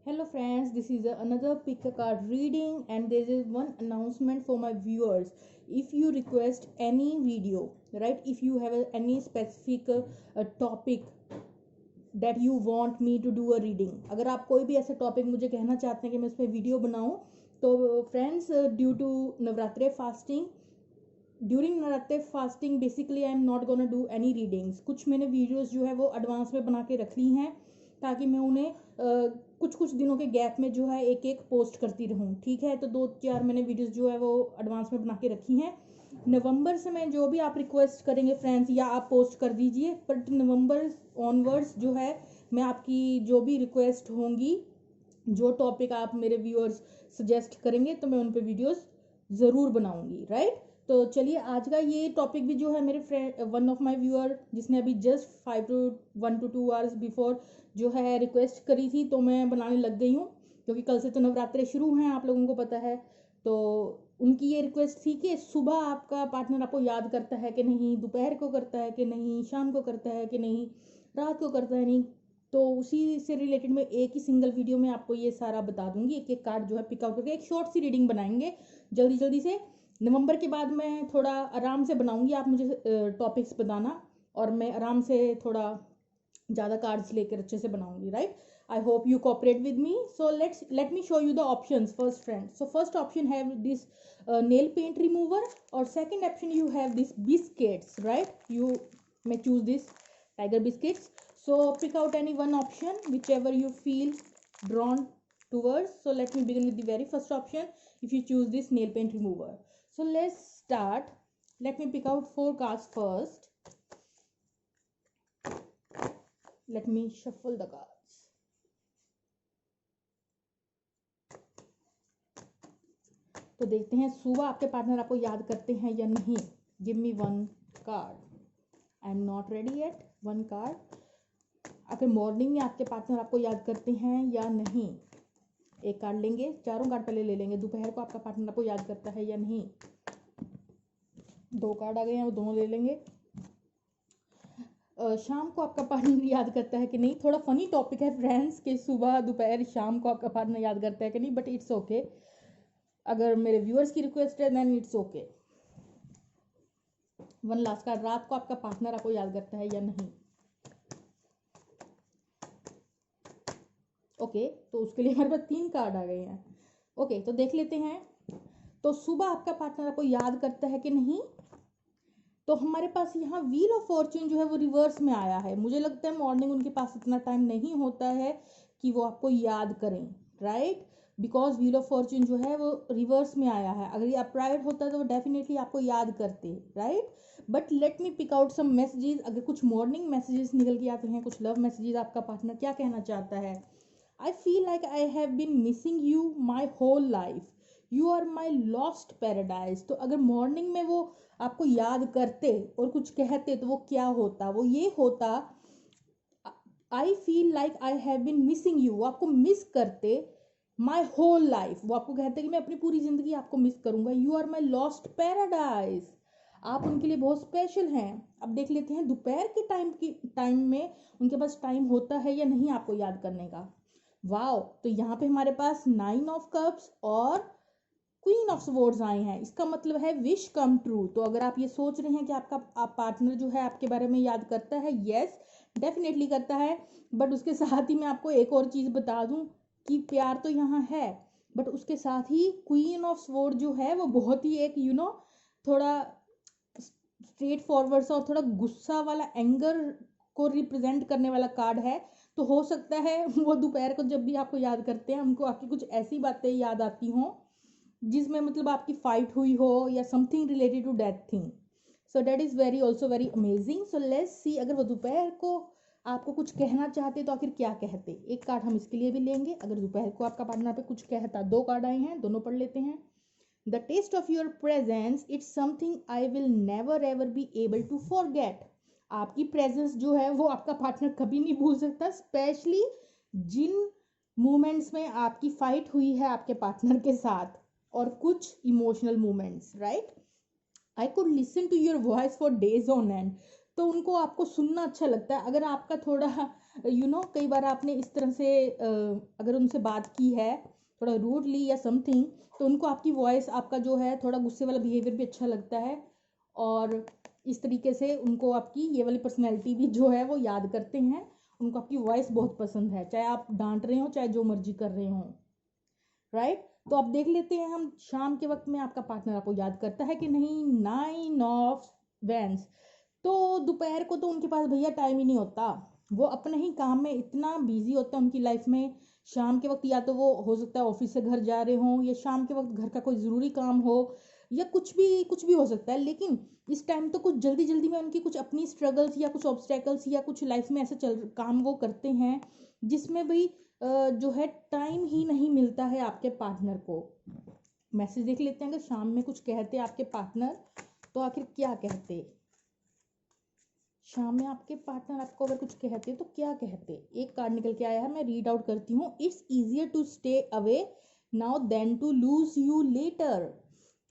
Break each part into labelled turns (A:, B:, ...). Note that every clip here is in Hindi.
A: Hello friends, this is another pick a card reading and there is one announcement for my viewers. If you request any video, right, if you have any specific topic that you want me to do a reading, अगर आप कोई भी ऐसा टॉपिक मुझे कहना चाहते हैं कि मैं उस पर वीडियो बनाऊं, तो friends due to Navratre fasting during Navratre fasting basically I am not gonna do any readings. कुछ मैंने वीडियोस जो है वो एडवांस में बना के रख ली हैं ताकि मैं उन्हें कुछ कुछ दिनों के गैप में जो है एक एक पोस्ट करती रहूं। ठीक है, तो 2-4 मैंने वीडियोस जो है वो एडवांस में बना के रखी हैं। नवंबर से मैं जो भी आप रिक्वेस्ट करेंगे फ्रेंड्स या आप पोस्ट कर दीजिए, बट नवंबर ऑनवर्ड्स जो है मैं आपकी जो भी रिक्वेस्ट होंगी, जो टॉपिक आप मेरे व्यूअर्स सजेस्ट करेंगे तो मैं उन पर वीडियोस ज़रूर बनाऊंगी। राइट, तो चलिए आज का ये टॉपिक भी जो है मेरे friend one of my viewer जिसने अभी जस्ट 1 to 2 आवर्स बिफोर जो है रिक्वेस्ट करी थी, तो मैं बनाने लग गई हूँ क्योंकि कल से तो नवरात्रे शुरू हैं, आप लोगों को पता है। तो उनकी ये रिक्वेस्ट थी कि सुबह आपका पार्टनर आपको याद करता है कि नहीं, दोपहर को करता है कि नहीं, शाम को करता है कि नहीं, रात को करता है नहीं। तो उसी से रिलेटेड मैं एक ही सिंगल वीडियो में आपको ये सारा बता दूंगी, एक एक कार्ड जो है पिकआउट करके एक शॉर्ट सी रीडिंग बनाएंगे जल्दी जल्दी से। नवंबर के बाद मैं थोड़ा आराम से बनाऊंगी, आप मुझे टॉपिक्स बताना और मैं आराम से थोड़ा ज़्यादा कार्ड्स लेकर अच्छे से बनाऊंगी। Right, I hope you cooperate with me. So let me show you the options first friend. So first option have this nail paint remover और second option you have this biscuits. Right, you may choose this tiger biscuits. So pick out any one option whichever you feel drawn towards. So let me begin with the very first option. If you choose this nail paint remover, so let's start. Let me pick out 4 cards first. Let me shuffle the cards. तो देखते हैं सुबह आपके पार्टनर आपको याद करते हैं या नहीं। Give me one card. I am not ready yet. One card. अगर मॉर्निंग में आपके पार्टनर आपको याद करते हैं या नहीं, एक कार्ड लेंगे। चारों कार्ड पहले ले लेंगे। दोपहर को आपका पार्टनर आपको याद करता है या नहीं, 2 कार्ड आ गए हैं, वो दोनों ले लेंगे। शाम को आपका पार्टनर याद करता है कि नहीं। थोड़ा फनी टॉपिक है फ्रेंड्स कि सुबह दोपहर शाम को आपका पार्टनर याद करता है कि नहीं, बट इट्स ओके। अगर मेरे व्यूअर्स की रिक्वेस्ट है then it's okay. One last card. रात को आपका पार्टनर आपको याद करता है या नहीं। ओके, तो उसके लिए हमारे पास 3 कार्ड आ गए हैं। ओके, तो देख लेते हैं। तो सुबह आपका पार्टनर आपको याद करता है कि नहीं, तो हमारे पास यहाँ व्हील ऑफ फॉर्च्यून जो है वो रिवर्स में आया है। मुझे लगता है मॉर्निंग उनके पास इतना टाइम नहीं होता है कि वो आपको याद करें। Right, because wheel of Fortune जो है वो रिवर्स में आया है। अगर ये अपराइट होता तो वो डेफिनेटली आपको याद करते। Right, but let me pick out some messages. अगर कुछ मॉर्निंग मैसेजेस निकल के आते हैं, कुछ लव मैसेजेस, आपका पार्टनर क्या कहना चाहता है। I feel like I have been missing you my whole life, you are my lost paradise. तो अगर मॉर्निंग में वो आपको याद करते और कुछ कहते तो वो क्या होता, वो ये होता I feel like I have been missing you. वो आपको मिस करते माई होल लाइफ। वो आपको कहते कि मैं अपनी पूरी जिंदगी आपको मिस करूंगा। You are my lost paradise. आप उनके लिए बहुत स्पेशल हैं। अब देख लेते हैं दोपहर के टाइम में उनके पास टाइम होता है या नहीं आपको याद करने का। वाओ, तो यहाँ पे हमारे पास 9 ऑफ कप्स और क्वीन ऑफ स्वॉर्ड्स आए हैं। इसका मतलब है विश कम ट्रू। तो अगर आप ये सोच रहे हैं कि आपका पार्टनर जो है आपके बारे में याद करता है, यस डेफिनेटली करता है। बट उसके साथ ही मैं आपको एक और चीज़ बता दूं कि प्यार तो यहाँ है, बट उसके साथ ही क्वीन ऑफ स्वॉर्ड जो है वो बहुत ही एक थोड़ा स्ट्रेट फॉरवर्ड सा और थोड़ा गुस्सा वाला, एंगर को रिप्रेजेंट करने वाला कार्ड है। तो हो सकता है वो दोपहर को जब भी आपको याद करते हैं उनको आपकी कुछ ऐसी बातें याद आती हों जिसमें मतलब आपकी फाइट हुई हो या something related to that thing. So that is very also very amazing. So let's see, अगर वो दोपहर को आपको कुछ कहना चाहते तो आखिर क्या कहते। एक कार्ड हम इसके लिए भी लेंगे। अगर दोपहर को आपका पार्टनर पे कुछ कहता, 2 कार्ड आए हैं, दोनों पढ़ लेते हैं। The test of your presence it's something I will never ever be able to forget. आपकी प्रेजेंस जो है वो आपका पार्टनर कभी नहीं भूल सकता, स्पेशली जिन मोमेंट्स में आपकी फाइट हुई है आपके पार्टनर के साथ और कुछ emotional moments. Right, I could listen to your voice for days on end. तो उनको आपको सुनना अच्छा लगता है। अगर आपका थोड़ा कई बार आपने इस तरह से अगर उनसे बात की है थोड़ा रूडली या समथिंग, तो उनको आपकी वॉइस, आपका जो है थोड़ा गुस्से वाला बिहेवियर भी अच्छा लगता है, और इस तरीके से उनको आपकी ये वाली पर्सनैलिटी भी जो है वो याद करते हैं। उनको आपकी वॉइस बहुत पसंद है, चाहे आप डांट रहे हो चाहे जो मर्जी कर रहे हो, राइट। तो अब देख लेते हैं हम शाम के वक्त में आपका पार्टनर आपको याद करता है कि नहीं। 9 ऑफ वैंस। तो दोपहर को तो उनके पास भैया टाइम ही नहीं होता, वो अपने ही काम में इतना बिजी होता है उनकी लाइफ में। शाम के वक्त या तो वो हो सकता है ऑफिस से घर जा रहे हों, या शाम के वक्त घर का कोई ज़रूरी काम हो, या कुछ भी हो सकता है। लेकिन इस टाइम तो कुछ जल्दी जल्दी में उनकी कुछ अपनी स्ट्रगल्स या कुछ ऑब्स्टेकल्स या कुछ लाइफ में ऐसे चल काम वो करते हैं जिसमें भाई जो है टाइम ही नहीं मिलता है आपके पार्टनर को। मैसेज देख लेते हैं, अगर शाम में कुछ कहते आपके पार्टनर तो आखिर क्या कहते। शाम में आपके पार्टनर आपको अगर कुछ कहते तो क्या कहते। एक कार्ड निकल के आया है, मैं रीड आउट करती हूँ। It's easier to stay away now then to lose you later.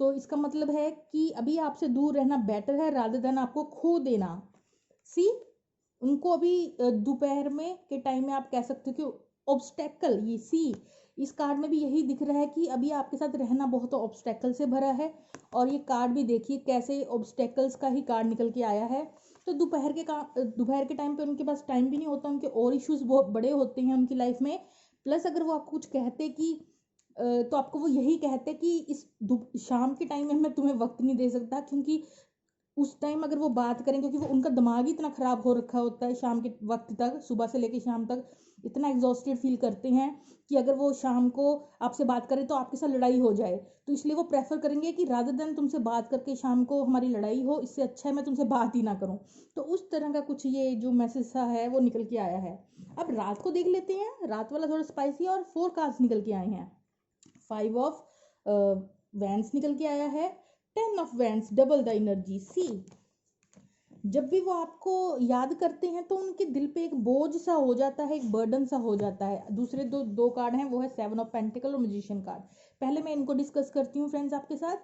A: तो इसका मतलब है कि अभी आपसे दूर रहना बेटर है रादर देन आपको खो देना। सी, उनको अभी दोपहर में के टाइम में आप कह सकते हो कि ऑब्स्टेकल, ये सी इस कार्ड में भी यही दिख रहा है कि अभी आपके साथ रहना बहुत ऑब्स्टेकल से भरा है। और ये कार्ड भी देखिए कैसे ऑब्स्टेकल्स का ही कार्ड निकल के आया है। तो दोपहर के टाइम पे उनके पास टाइम भी नहीं होता, उनके और इश्यूज बहुत बड़े होते हैं उनकी लाइफ में। प्लस अगर वो आपको कुछ कहते कि तो आपको वो यही कहते कि इस शाम के टाइम में मैं तुम्हें वक्त नहीं दे सकता, क्योंकि उस टाइम अगर वो बात करें, क्योंकि वो उनका दिमाग ही इतना ख़राब हो रखा होता है शाम के वक्त तक, सुबह से लेकर शाम तक इतना एग्जॉस्टेड फील करते हैं कि अगर वो शाम को आपसे बात करें तो आपके साथ लड़ाई हो जाए। तो इसलिए वो प्रेफर करेंगे कि रादर देन तुमसे बात करके शाम को हमारी लड़ाई हो, इससे अच्छा है मैं तुमसे बात ही ना करूं। तो उस तरह का कुछ ये जो मैसेज सा है वो निकल के आया है। अब रात को देख लेते हैं, रात वाला थोड़ा स्पाइसी और 4 कार्ड्स निकल के आए हैं। 5 ऑफ वैंस निकल के आया है। 10 of wands, double the energy. See, जब भी वो आपको याद करते हैं तो उनके दिल पे एक बोझ सा हो जाता है, एक बर्डन सा हो जाता है। दूसरे दो कार्ड हैं, वो है 7 ऑफ पेंटिकल और मैजिशियन कार्ड। पहले मैं इनको डिस्कस करती हूँ फ्रेंड्स आपके साथ।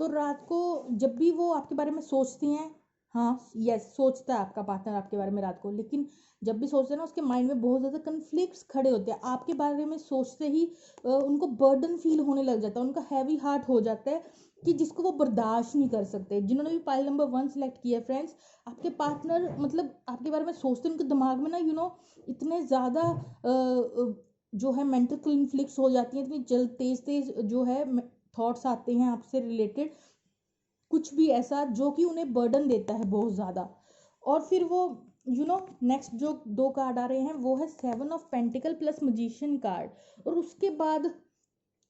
A: तो रात को जब भी वो आपके बारे में सोचती हैं, हाँ यस, सोचता है आपका पार्टनर आपके बारे में रात को, लेकिन जब भी सोचते हैं ना उसके माइंड में बहुत ज़्यादा कन्फ्लिक्ट्स खड़े होते हैं आपके बारे में सोचते ही। उनको बर्डन फील होने लग जाता है, उनका हैवी हार्ट हो जाता है कि जिसको वो बर्दाश्त नहीं कर सकते। जिन्होंने भी पाइल नंबर 1 सेलेक्ट किया है फ्रेंड्स, आपके पार्टनर मतलब आपके बारे में सोचते हैं, उनके दिमाग में ना इतने ज़्यादा जो है मेंटल कन्फ्लिक्ट्स हो जाती हैं, इतनी तेज जो है थॉट्स आते हैं आपसे रिलेटेड, कुछ भी ऐसा जो कि उन्हें बर्डन देता है बहुत ज़्यादा। और फिर वो नेक्स्ट जो 2 कार्ड आ रहे हैं वो है 7 of pentacle plus magician card. और उसके बाद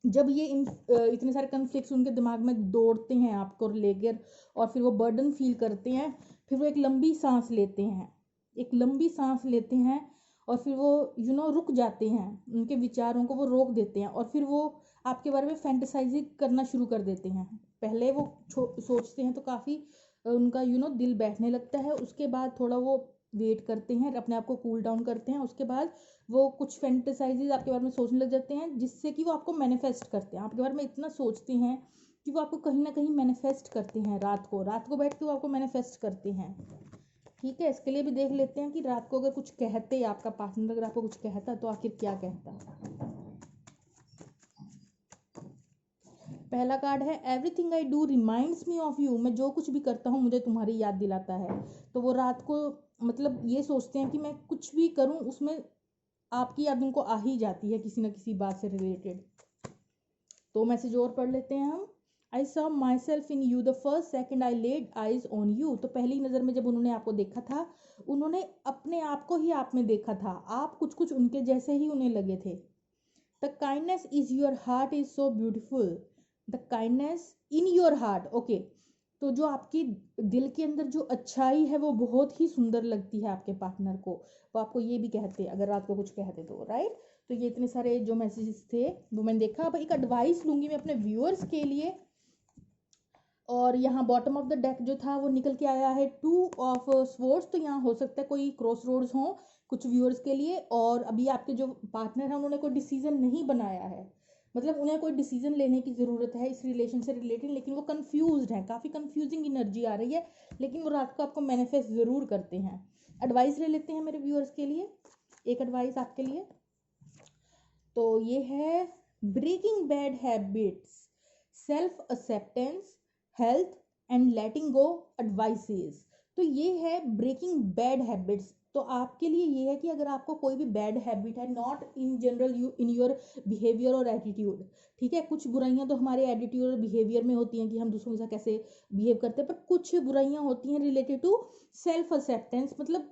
A: जब ये इतने सारे कन्फ्लिक्ट्स उनके दिमाग में दौड़ते हैं आपको लेकर, और फिर वो बर्डन फील करते हैं, फिर वो एक लंबी सांस लेते हैं, एक लंबी सांस लेते हैं, और फिर वो रुक जाते हैं, उनके विचारों को वो रोक देते हैं, और फिर वो आपके बारे में फैंटेसाइजिंग करना शुरू कर देते हैं। पहले वो सोचते हैं तो काफ़ी उनका दिल बैठने लगता है। उसके बाद थोड़ा वो वेट करते हैं, अपने आप को कूल डाउन करते हैं। उसके बाद वो कुछ फैंटेसाइजेज आपके बारे में सोचने लग जाते हैं, जिससे कि वो आपको मैनिफेस्ट करते हैं, आपके बारे में इतना सोचते हैं कि वो आपको कहीं ना कहीं मैनिफेस्ट करते हैं। रात को बैठ के वो आपको मैनिफेस्ट करते हैं। ठीक है, इसके लिए भी देख लेते हैं कि रात को अगर कुछ कहते, आपका पार्टनर अगर आपको कुछ कहता तो आखिर क्या कहता। पहला कार्ड है everything I do reminds me of you. मैं जो कुछ भी करता हूँ मुझे तुम्हारी याद दिलाता है। तो वो रात को मतलब ये सोचते हैं कि मैं कुछ भी करूँ उसमें आपकी याद उनको आ ही जाती है किसी न किसी बात से रिलेटेड। तो मैसेज और पढ़ लेते हैं हम। I saw myself in you the first second I laid eyes on you. तो पहली नज़र में जब उन्होंने आपको देखा था, उन्होंने अपने आप को ही आप में देखा था, आप कुछ उनके जैसे ही उन्हें लगे थे। The kindness is your heart is so beautiful. The kindness in your heart, okay. तो जो आपकी दिल के अंदर जो अच्छाई है वो बहुत ही सुंदर लगती है आपके पार्टनर को। वो आपको ये भी कहते अगर रात को कुछ कहते तो, राइट। तो ये इतने सारे जो मैसेजेस थे वो मैंने देखा। अब एक एडवाइस लूंगी मैं अपने व्यूअर्स के लिए। और यहाँ बॉटम ऑफ द डेक जो था वो निकल के आया है 2 ऑफ स्वॉर्ड्स। तो यहाँ हो सकता है कोई क्रॉस रोड्स हो कुछ व्यूअर्स के लिए, और अभी आपके जो पार्टनर है उन्होंने कोई डिसीजन नहीं बनाया है, मतलब उन्हें कोई डिसीजन लेने की ज़रूरत है इस रिलेशन से रिलेटेड, लेकिन वो कंफ्यूज्ड हैं, काफ़ी कंफ्यूजिंग एनर्जी आ रही है, लेकिन वो रात को आपको मैनिफेस्ट ज़रूर करते हैं। एडवाइस ले लेते हैं मेरे व्यूअर्स के लिए, एक एडवाइस आपके लिए, तो ये है breaking bad habits, self acceptance, health and letting go advices. तो ये है ब्रेकिंग बैड हैबिट्स। तो आपके लिए ये है कि अगर आपको कोई भी बैड हैबिट है, not in general you in your behaviour और एटीट्यूड, ठीक है, कुछ बुराइयां तो हमारे एटीट्यूड और बिहेवियर में होती हैं कि हम दूसरों के साथ कैसे बिहेव करते हैं, पर कुछ बुराइयां होती हैं रिलेटेड टू सेल्फ एक्सेप्टेंस। मतलब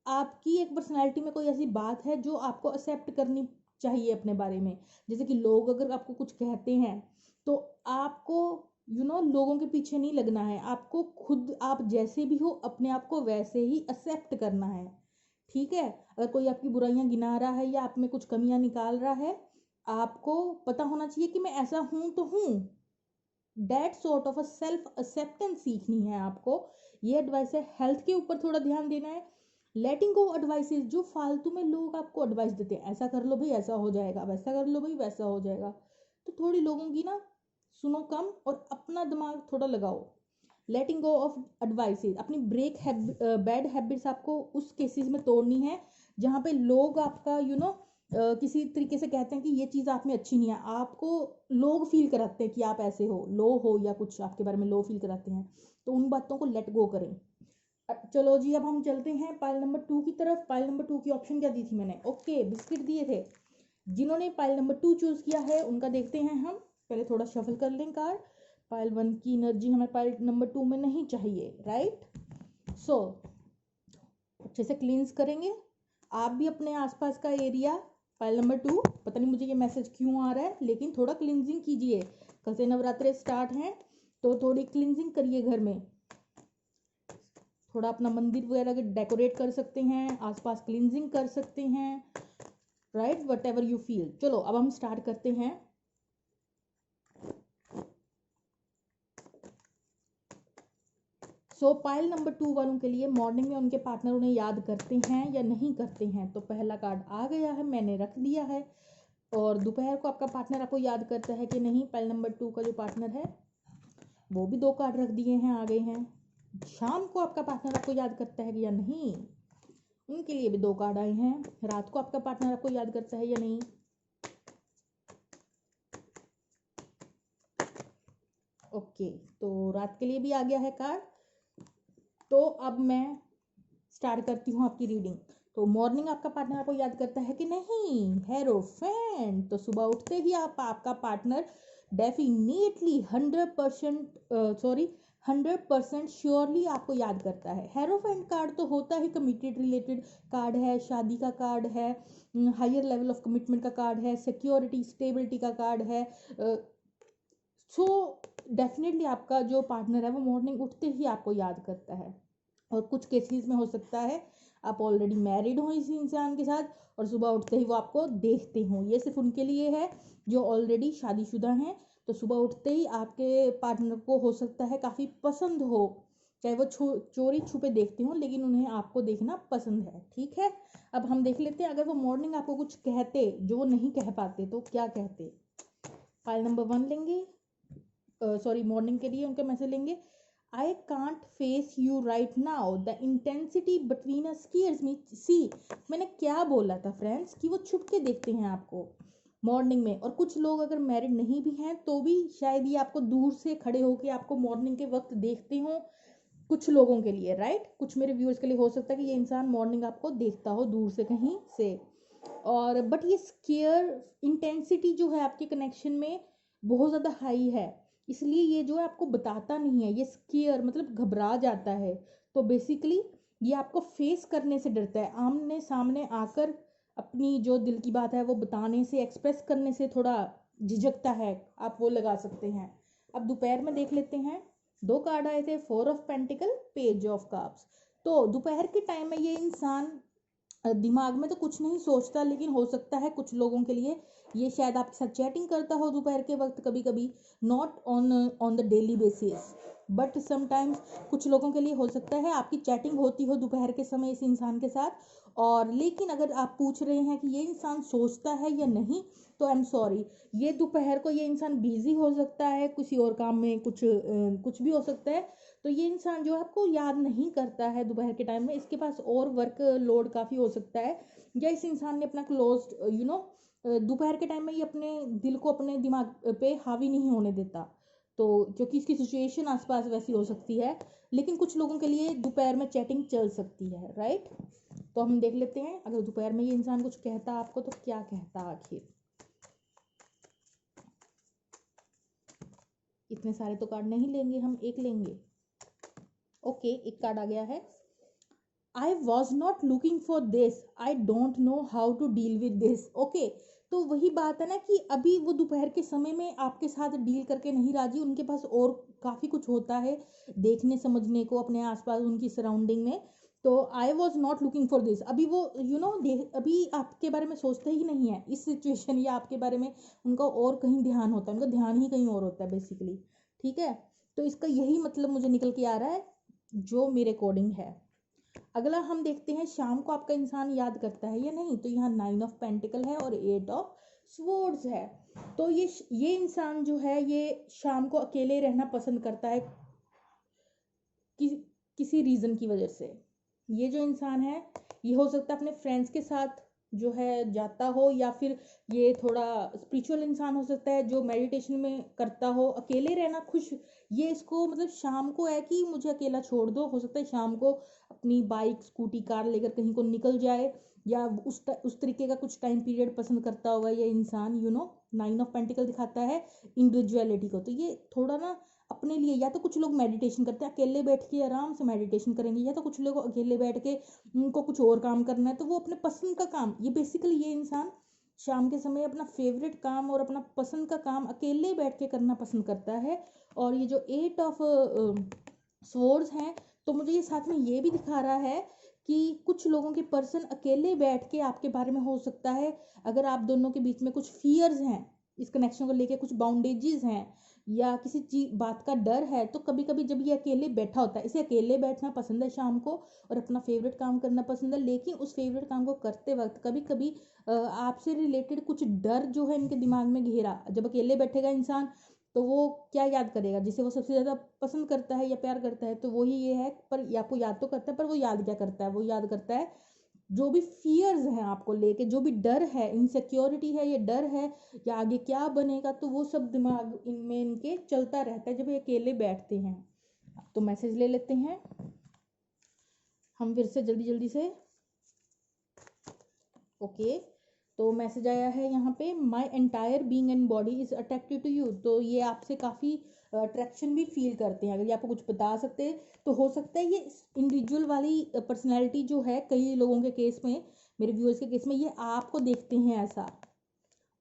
A: आपकी एक पर्सनैलिटी में कोई ऐसी बात है जो आपको एक्सेप्ट करनी चाहिए अपने बारे में। जैसे कि लोग अगर आपको कुछ कहते हैं तो आपको लोगों के पीछे नहीं लगना है, आपको खुद आप जैसे भी हो अपने आप को वैसे ही एक्सेप्ट करना है, ठीक है। अगर कोई आपकी बुराइयां गिना रहा है या आप में कुछ कमियां निकाल रहा है, आपको पता होना चाहिए कि मैं ऐसा हूं तो हूं। That sort of a self acceptance सीखनी है आपको। ये एडवाइस है। हेल्थ के ऊपर थोड़ा ध्यान देना है। लेटिंग गो एडवाइसेस, जो फालतू में लोग आपको एडवाइस देते हैं, ऐसा कर लो भाई ऐसा हो जाएगा, वैसा कर लो भाई वैसा हो जाएगा, तो थोड़ी लोगों की ना सुनो कम और अपना दिमाग थोड़ा लगाओ। लेटिंग गो ऑफ एडवाइसेस, अपनी बैड हैबिट्स आपको उस केसेस में तोड़नी है जहाँ पे लोग आपका किसी तरीके से कहते हैं कि ये चीज़ आप में अच्छी नहीं है, आपको लोग फील कराते हैं कि आप ऐसे हो, लो हो, या कुछ आपके बारे में लो फील कराते हैं, तो उन बातों को लेट गो करें। चलो जी, अब हम चलते हैं पाइल नंबर 2 की तरफ। पाइल नंबर 2 की ऑप्शन क्या दी थी मैंने? ओके, बिस्किट दिए थे। जिन्होंने पाइल नंबर 2 चूज किया है उनका देखते हैं हम। पहले थोड़ा शफल कर लें कार्ड। पाइल 1 की एनर्जी हमें पाइल नंबर 2 में नहीं चाहिए, राइट। सो अच्छे से क्लींस करेंगे। आप भी अपने आसपास का एरिया, पाइल नंबर 2, पता नहीं मुझे ये मैसेज क्यों आ रहा है, लेकिन थोड़ा क्लींजिंग कीजिए। कल से नवरात्रे स्टार्ट हैं तो थोड़ी क्लींजिंग करिए घर में। थोड़ा अपना मंदिर वगैरह डेकोरेट कर सकते हैं, आसपास क्लींजिंग कर सकते हैं, right, what ever you feel. चलो अब हम स्टार्ट करते हैं। सो पाइल नंबर 2 वालों के लिए मॉर्निंग में उनके पार्टनर उन्हें याद करते हैं या नहीं करते हैं। तो पहला कार्ड आ गया है, मैंने रख दिया है। और दोपहर को आपका पार्टनर आपको याद करता है कि नहीं, पाइल नंबर 2 का जो पार्टनर है वो भी 2 कार्ड रख दिए हैं, आ गए हैं। शाम को आपका पार्टनर आपको याद करता है या नहीं, उनके लिए भी 2 कार्ड आए हैं। रात को आपका पार्टनर आपको याद करता है या नहीं। ओके, तो रात के लिए भी आ गया है कार्ड। तो अब मैं स्टार्ट करती हूँ आपकी रीडिंग। तो मॉर्निंग आपका पार्टनर आपको याद करता है कि नहीं, हेरोफेंट। तो सुबह उठते ही आपका पार्टनर डेफिनेटली 100% श्योरली आपको याद करता है। हेरोफेंट कार्ड तो होता ही कमिटेड रिलेटेड कार्ड है, शादी का कार्ड है, हायर लेवल ऑफ कमिटमेंट का कार्ड है, सिक्योरिटी स्टेबिलिटी का कार्ड है। सो डेफिनेटली आपका जो पार्टनर है वो मॉर्निंग उठते ही आपको याद करता है। और कुछ केसेस में हो सकता है आप ऑलरेडी मैरिड हो इस इंसान के साथ और सुबह उठते ही वो आपको देखते हो। ये सिर्फ उनके लिए है जो ऑलरेडी शादीशुदा हैं। तो सुबह उठते ही आपके पार्टनर को हो सकता है काफ़ी पसंद हो, चाहे वो चोरी छुपे देखते हो, लेकिन उन्हें आपको देखना पसंद है, ठीक है। अब हम देख लेते हैं, अगर वो मॉर्निंग आपको कुछ कहते जो वो नहीं कह पाते तो क्या कहते। फाइल नंबर 1 लेंगे, सॉरी मॉर्निंग के लिए उनका मैसेज लेंगे। I can't face you right now. The intensity between us scares me. See, मैंने क्या बोला था फ्रेंड्स कि वो छुप के देखते हैं आपको मॉर्निंग में। और कुछ लोग अगर मैरिड नहीं भी हैं तो भी शायद ये आपको दूर से खड़े होके आपको मॉर्निंग के वक्त देखते हो। कुछ लोगों के लिए, राइट, कुछ मेरे व्यूअर्स के लिए हो सकता है कि ये इंसान मॉर्निंग आपको देखता हो दूर से कहीं से। और बट ये स्केयर इंटेंसिटी जो है आपके कनेक्शन में बहुत ज़्यादा हाई है, इसलिए ये जो है आपको बताता नहीं है। ये स्केयर मतलब घबरा जाता है। तो बेसिकली ये आपको फेस करने से डरता है, आमने सामने आकर अपनी जो दिल की बात है वो बताने से, एक्सप्रेस करने से थोड़ा झिझकता है, आप वो लगा सकते हैं। अब दोपहर में देख लेते हैं। 2 कार्ड आए थे, 4 of pentacle, page of cups. तो दोपहर के टाइम में ये इंसान दिमाग में तो कुछ नहीं सोचता, लेकिन हो सकता है कुछ लोगों के लिए ये शायद आपके साथ चैटिंग करता हो दोपहर के वक्त कभी कभी, not on the daily basis. But sometimes कुछ लोगों के लिए हो सकता है आपकी चैटिंग होती हो दोपहर के समय इस इंसान के साथ, और लेकिन अगर आप पूछ रहे हैं कि ये इंसान सोचता है या नहीं, तो आई एम सॉरी, ये दोपहर को ये इंसान बिजी हो सकता है किसी और काम में, कुछ भी हो सकता है। तो ये इंसान जो है आपको याद नहीं करता है दोपहर के टाइम में, इसके पास और वर्क लोड काफ़ी हो सकता है, या इस इंसान ने अपना क्लोज दोपहर के टाइम में ये अपने दिल को अपने दिमाग पे हावी नहीं होने देता, तो क्योंकि इसकी सिचुएशन आसपास वैसी हो सकती है। लेकिन कुछ लोगों के लिए दोपहर में चैटिंग चल सकती है, राइट। तो हम देख लेते हैं अगर दोपहर में ये इंसान कुछ कहता आपको तो क्या कहता आखिर। इतने सारे तो कार्ड नहीं लेंगे हम, एक लेंगे। ओके, एक कार्ड आ गया है, I was not looking for this, I don't know how to deal with this. Okay, तो वही बात है ना कि अभी वो दोपहर के समय में आपके साथ डील करके नहीं राजी, उनके पास और काफ़ी कुछ होता है देखने समझने को अपने आसपास उनकी सराउंडिंग में। तो आई was not looking for this, अभी वो अभी आपके बारे में सोचते ही नहीं है इस सिचुएशन, या आपके बारे में उनका और कहीं ध्यान होता है, उनका ध्यान ही कहीं और होता है बेसिकली। ठीक है, तो इसका यही मतलब मुझे निकल के आ रहा है जो मेरे अकॉर्डिंग है। अगला हम देखते हैं शाम को आपका इंसान याद करता है या नहीं। तो यहाँ 9 ऑफ पेंटिकल है और 8 ऑफ स्वॉर्ड्स है। तो ये इंसान जो है ये शाम को अकेले रहना पसंद करता है कि, किसी रीज़न की वजह से। ये जो इंसान है ये हो सकता है अपने फ्रेंड्स के साथ जो है जाता हो, या फिर ये थोड़ा स्पिरिचुअल इंसान हो सकता है जो मेडिटेशन में करता हो। अकेले रहना खुश, ये इसको मतलब शाम को है कि मुझे अकेला छोड़ दो। हो सकता है शाम को अपनी बाइक स्कूटी कार लेकर कहीं को निकल जाए, या उस तरीके का कुछ टाइम पीरियड पसंद करता होगा ये इंसान। 9 ऑफ पेंटिकल दिखाता है इंडिविजुअलिटी को। तो ये थोड़ा ना अपने लिए, या तो कुछ लोग मेडिटेशन करते हैं अकेले बैठ के आराम से मेडिटेशन करेंगे, या तो कुछ लोग अकेले बैठ के उनको कुछ और काम करना है तो वो अपने पसंद का काम, ये बेसिकली ये इंसान शाम के समय अपना फेवरेट काम और अपना पसंद का काम अकेले बैठ के करना पसंद करता है। और ये जो 8 ऑफ स्वॉर्ड्स हैं, तो मुझे ये साथ में ये भी दिखा रहा है कि कुछ लोगों के पर्सन अकेले बैठ के आपके बारे में, हो सकता है अगर आप दोनों के बीच में कुछ फियर्स हैं इस कनेक्शन को लेके, कुछ बाउंडेजेस हैं या किसी चीज बात का डर है, तो कभी कभी जब ये अकेले बैठा होता है, इसे अकेले बैठना पसंद है शाम को और अपना फेवरेट काम करना पसंद है। लेकिन उस फेवरेट काम को करते वक्त कभी कभी आपसे रिलेटेड कुछ डर जो है इनके दिमाग में घेरा, जब अकेले बैठेगा इंसान तो वो क्या याद करेगा, जिसे वो सबसे ज़्यादा पसंद करता है या प्यार करता है, तो वही ये है। पर या आपको याद तो करता है, पर वो याद क्या करता है, वो याद करता है जो भी फियर्स हैं आपको लेके, जो भी डर है, इनसिक्योरिटी है, ये डर है या आगे क्या बनेगा, तो वो सब दिमाग इनमें इनके चलता रहता है जब ये अकेले बैठते हैं। तो मैसेज ले लेते हैं हम फिर से जल्दी जल्दी से। ओके, तो मैसेज आया है यहाँ पे, my entire being and body is attracted to you. तो ये आपसे काफ़ी अट्रैक्शन भी फील करते हैं। अगर ये आपको कुछ बता सकते हैं तो हो सकता है ये इंडिविजुअल वाली पर्सनैलिटी जो है, कई लोगों के केस में, मेरे व्यूअर्स के केस में, ये आपको देखते हैं ऐसा,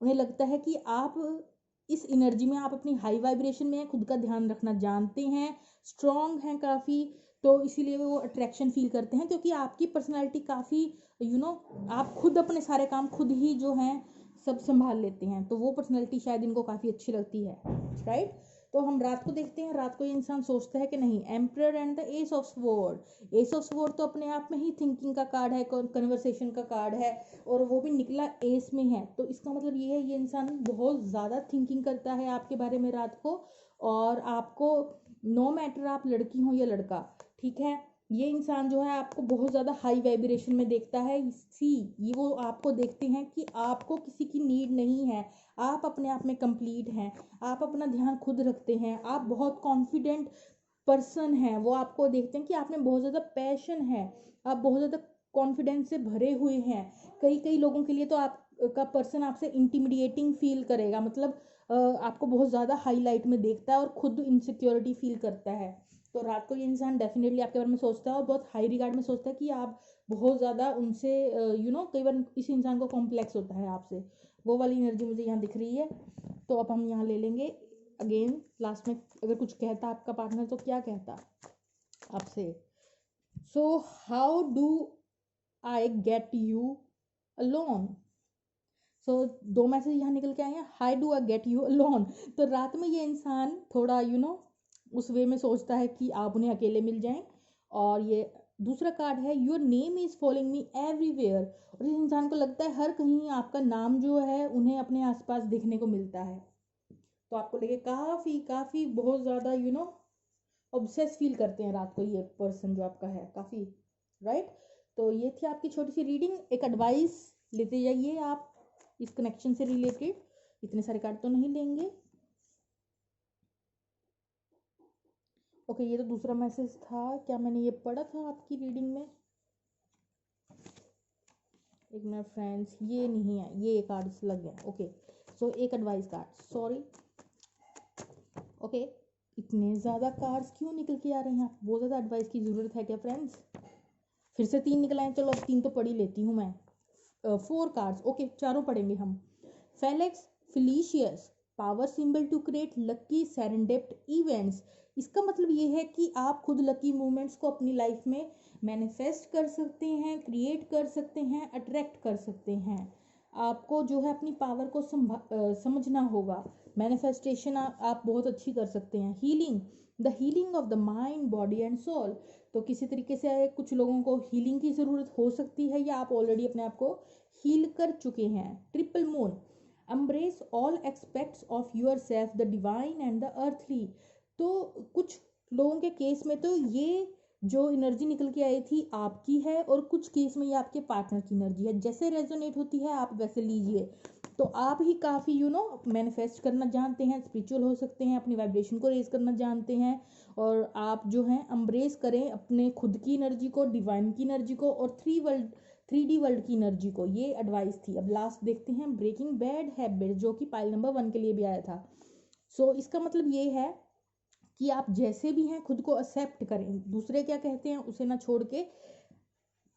A: उन्हें लगता है कि आप इस एनर्जी में, आप अपनी हाई वाइब्रेशन में हैं, खुद का ध्यान रखना जानते हैं, स्ट्रॉन्ग हैं काफ़ी। तो इसीलिए वो अट्रैक्शन फील करते हैं क्योंकि आपकी पर्सनालिटी काफ़ी आप खुद अपने सारे काम खुद ही जो हैं सब संभाल लेते हैं, तो वो पर्सनालिटी शायद इनको काफ़ी अच्छी लगती है, राइट। तो हम रात को देखते हैं, रात को ये इंसान सोचता है कि नहीं। Emperor and the S of sword, S of sword तो अपने आप में ही थिंकिंग का कार्ड है, कन्वर्सेशन का कार्ड है, और वो भी निकला एस में है। तो इसका मतलब ये है ये इंसान बहुत ज़्यादा थिंकिंग करता है आपके बारे में रात को, और आपको नो मैटर आप लड़की हो या लड़का, ठीक है, ये इंसान जो है आपको बहुत ज़्यादा हाई वाइब्रेशन में देखता है। ये वो आपको देखते हैं कि आपको किसी की नीड नहीं है, आप अपने आप में कंप्लीट हैं, आप अपना ध्यान खुद रखते हैं, आप बहुत कॉन्फिडेंट पर्सन हैं। वो आपको देखते हैं कि आप में बहुत ज़्यादा पैशन है, आप बहुत ज़्यादा कॉन्फिडेंस से भरे हुए हैं। कई कई लोगों के लिए तो आपका पर्सन आपसे इंटिमिडिएटिंग फील करेगा, मतलब आपको बहुत ज़्यादा हाईलाइट में देखता है और खुद इनसिक्योरिटी फील करता है। तो रात को ये इंसान डेफिनेटली आपके बारे में सोचता है और बहुत हाई रिगार्ड में सोचता है कि आप बहुत ज़्यादा उनसे कई बार इस इंसान को कॉम्प्लेक्स होता है आपसे, वो वाली एनर्जी मुझे यहाँ दिख रही है। तो अब हम यहाँ ले लेंगे अगेन लास्ट में, अगर कुछ कहता आपका पार्टनर तो क्या कहता आपसे। So how do I get you alone. So दो मैसेज यहाँ निकल के आए हैं, how do I get you alone. तो रात में ये इंसान थोड़ा उस वे में सोचता है कि आप उन्हें अकेले मिल जाएं। और ये दूसरा कार्ड है your name is following me everywhere, और इस इंसान को लगता है हर कहीं आपका नाम जो है उन्हें अपने आसपास देखने को मिलता है। तो आपको लेके काफ़ी काफ़ी बहुत ज़्यादा ऑब्सेस फील करते हैं रात को ये पर्सन जो आपका है काफ़ी, राइट। तो ये थी आपकी छोटी सी रीडिंग। एक एडवाइस लेते जाइए आप इस कनेक्शन से रिलेटेड, इतने सारे कार्ड तो नहीं लेंगे। ओके, ये तो दूसरा मैसेज था, क्या मैंने ये पढ़ा था आपकी रीडिंग में? एक मिनट फ्रेंड्स, ये नहीं है, ये कार्ड्स लग गए। ओके, सो एक एडवाइस कार्ड, सॉरी। ओके, इतने ज़्यादा कार्ड्स क्यों निकल के आ रहे हैं? बहुत ज़्यादा एडवाइस की ज़रूरत है क्या फ्रेंड्स? फिर से 3 निकल आए, चलो अब 3 तो पढ़ ही लेती हूँ मैं। 4 कार्ड्स, ओके, चारों पढ़ेंगे हम। Felix Felicis, power symbol to create lucky serendipitous events. इसका मतलब ये है कि आप खुद लकी मूवमेंट्स को अपनी लाइफ में मैनिफेस्ट कर सकते हैं, क्रिएट कर सकते हैं, अट्रैक्ट कर सकते हैं। आपको जो है अपनी पावर को समझना होगा। मैनिफेस्टेशन आप बहुत अच्छी कर सकते हैं। Healing, the healing of the mind body and soul. तो किसी तरीके से कुछ लोगों को हीलिंग की ज़रूरत हो सकती है या आप ऑलरेडी अपने आप को हील कर चुके हैं। Triple moon, embrace all aspects of yourself, the divine and the earthly। तो कुछ लोगों के केस में तो ये जो एनर्जी निकल के आई थी आपकी है, और कुछ केस में ये आपके पार्टनर की एनर्जी है। जैसे रेजोनेट होती है आप वैसे लीजिए। तो आप ही काफ़ी मैनिफेस्ट करना जानते हैं, स्पिरिचुअल हो सकते हैं, अपनी वाइब्रेशन को रेज करना जानते हैं, और आप जो हैं एम्ब्रेस करें अपने खुद की एनर्जी को, डिवाइन की एनर्जी को, और 3D वर्ल्ड की एनर्जी को। ये एडवाइस थी। अब लास्ट देखते हैं, ब्रेकिंग बैड हैबिट, जो कि पाइल नंबर 1 के लिए भी आया था। सो इसका मतलब ये है कि आप जैसे भी हैं खुद को एक्सेप्ट करें। दूसरे क्या कहते हैं उसे ना छोड़ के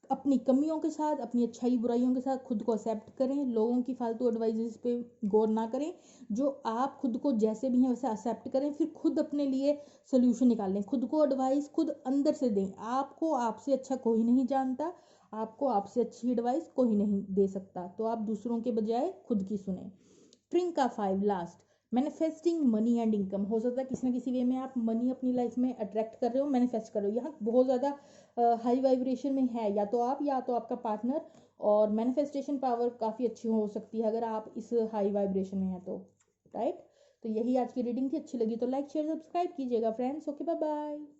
A: अपनी कमियों के साथ, अपनी अच्छाई बुराइयों के साथ खुद को एक्सेप्ट करें। लोगों की फालतू एडवाइजेस पे गौर ना करें। जो आप खुद को जैसे भी हैं वैसे एक्सेप्ट करें, फिर खुद अपने लिए सोल्यूशन निकालें। खुद को एडवाइस खुद अंदर से दें। आपको आपसे अच्छा कोई नहीं जानता, आपको आपसे अच्छी एडवाइस कोई नहीं दे सकता। तो आप दूसरों के बजाय खुद की सुने। ट्रिंक का 5 last, manifesting money and income. हो सकता है किसी न किसी वे में आप मनी अपनी लाइफ में अट्रैक्ट कर रहे हो, मैनिफेस्ट कर रहे हो। यहाँ बहुत ज़्यादा हाई वाइब्रेशन में है या तो आप या तो आपका पार्टनर, और मैनिफेस्टेशन पावर काफ़ी अच्छी हो सकती है अगर आप इस हाई वाइब्रेशन में हैं तो, राइट। तो यही आज की रीडिंग थी। अच्छी लगी तो लाइक शेयर सब्सक्राइब कीजिएगा फ्रेंड्स। Okay, bye bye.